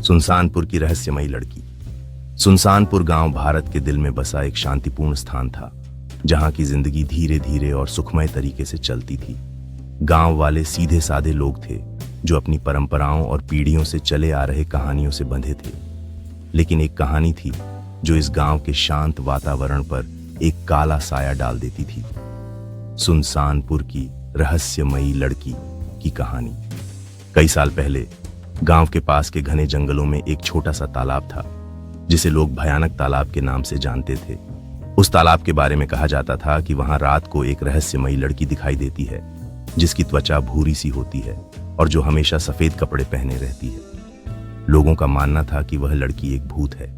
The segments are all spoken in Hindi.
सुनसानपुर की रहस्यमयी लड़की। सुनसानपुर गांव भारत के दिल में बसा एक शांतिपूर्ण स्थान था, जहां की जिंदगी धीरे धीरे और सुखमय तरीके से चलती थी। गांव वाले सीधे साधे लोग थे, जो अपनी परंपराओं और पीढ़ियों से चले आ रहे कहानियों से बंधे थे। लेकिन एक कहानी थी जो इस गांव के शांत वातावरण पर एक काला साया डाल देती थी। सुनसानपुर की रहस्यमयी लड़की की कहानी। कई साल पहले गांव के पास के घने जंगलों में एक छोटा सा तालाब था, जिसे लोग भयानक तालाब के नाम से जानते थे। उस तालाब के बारे में कहा जाता था कि वहां रात को एक रहस्यमयी लड़की दिखाई देती है, जिसकी त्वचा भूरी सी होती है और जो हमेशा सफेद कपड़े पहने रहती है। लोगों का मानना था कि वह लड़की एक भूत है,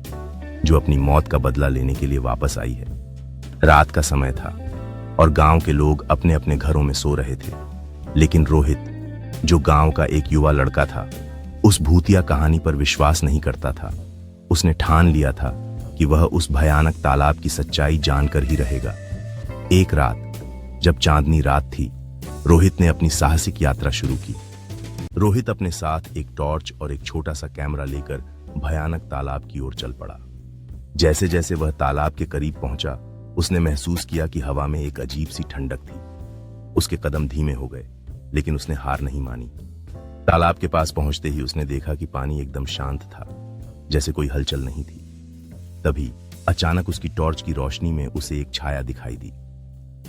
जो अपनी मौत का बदला लेने के लिए वापस आई है। रात का समय था और गांव के लोग अपने अपने घरों में सो रहे थे, लेकिन रोहित, जो गांव का एक युवा लड़का था, उस भूतिया कहानी पर विश्वास नहीं करता था। उसने ठान लिया था कि वह उस भयानक तालाब की सच्चाई जानकर ही रहेगा। एक रात, जब चांदनी रात थी, रोहित ने अपनी साहसिक यात्रा शुरू की। रोहित अपने साथ एक टॉर्च और एक छोटा सा कैमरा लेकर भयानक तालाब की ओर चल पड़ा। जैसे जैसे वह तालाब के करीब पहुंचा, उसने महसूस किया कि हवा में एक अजीब सी ठंडक थी। उसके कदम धीमे हो गए, लेकिन उसने हार नहीं मानी। तालाब के पास पहुंचते ही उसने देखा कि पानी एकदम शांत था, जैसे कोई हलचल नहीं थी। तभी अचानक उसकी टॉर्च की रोशनी में उसे एक छाया दिखाई दी।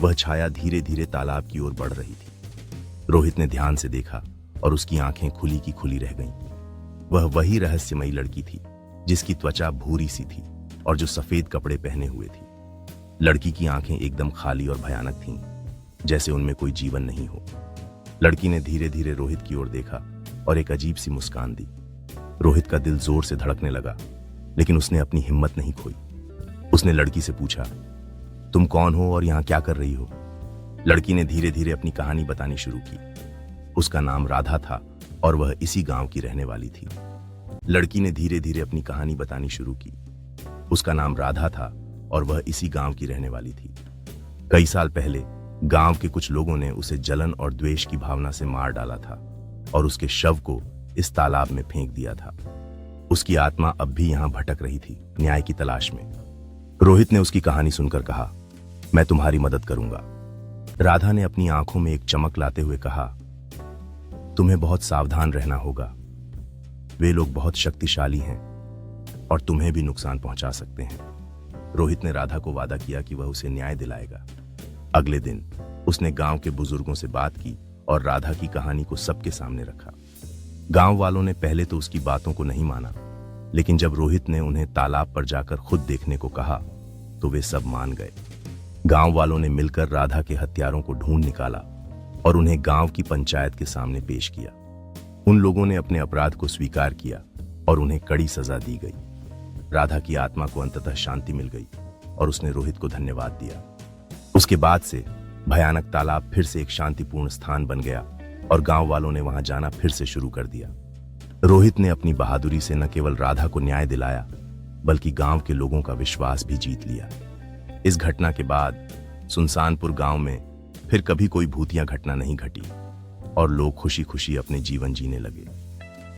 वह छाया धीरे धीरे तालाब की ओर बढ़ रही थी। रोहित ने ध्यान से देखा और उसकी आंखें खुली की खुली रह गईं। वह वही रहस्यमयी लड़की थी, जिसकी त्वचा भूरी सी थी और जो सफेद कपड़े पहने हुए थी। लड़की की आंखें एकदम खाली और भयानक थीं, जैसे उनमें कोई जीवन नहीं हो। लड़की ने धीरे धीरे रोहित की ओर देखा और एक अजीब सी मुस्कान दी। रोहित का दिल जोर से धड़कने लगा, लेकिन उसने अपनी हिम्मत नहीं खोई। उसने लड़की से पूछा, तुम कौन हो और यहाँ क्या कर रही हो? लड़की ने धीरे धीरे अपनी कहानी बतानी शुरू की। उसका नाम राधा था और वह इसी गांव की रहने वाली थी। लड़की ने धीरे धीरे अपनी कहानी बतानी शुरू की। उसका नाम राधा था और वह इसी गांव की रहने वाली थी। कई साल पहले गांव के कुछ लोगों ने उसे जलन और द्वेष की भावना से मार डाला था और उसके शव को इस तालाब में फेंक दिया था। उसकी आत्मा अब भी यहां भटक रही थी, न्याय की तलाश में। रोहित ने उसकी कहानी सुनकर कहा, मैं तुम्हारी मदद करूंगा। राधा ने अपनी आंखों में एक चमक लाते हुए कहा, तुम्हें बहुत सावधान रहना होगा। वे लोग बहुत शक्तिशाली हैं और तुम्हें भी नुकसान पहुंचा सकते हैं। रोहित ने राधा को वादा किया कि वह उसे न्याय दिलाएगा। अगले दिन उसने गांव के बुजुर्गों से बात की और राधा की कहानी को सबके सामने रखा। गांव वालों ने पहले तो उसकी बातों को नहीं माना, लेकिन जब रोहित ने उन्हें तालाब पर जाकर खुद देखने को कहा, तो वे सब मान गए। गांव वालों ने मिलकर राधा के हत्यारों को ढूंढ निकाला और उन्हें गांव की पंचायत के सामने पेश किया। उन लोगों ने अपने अपराध को स्वीकार किया और उन्हें कड़ी सजा दी गई। राधा की आत्मा को अंततः शांति मिल गई और उसने रोहित को धन्यवाद दिया। उसके बाद से भयानक तालाब फिर से एक शांतिपूर्ण स्थान बन गया और गांव वालों ने वहां जाना फिर से शुरू कर दिया। रोहित ने अपनी बहादुरी से न केवल राधा को न्याय दिलाया, बल्कि गांव के लोगों का विश्वास भी जीत लिया। इस घटना के बाद सुनसानपुर गांव में फिर कभी कोई भूतिया घटना नहीं घटी और लोग खुशी खुशी अपने जीवन जीने लगे।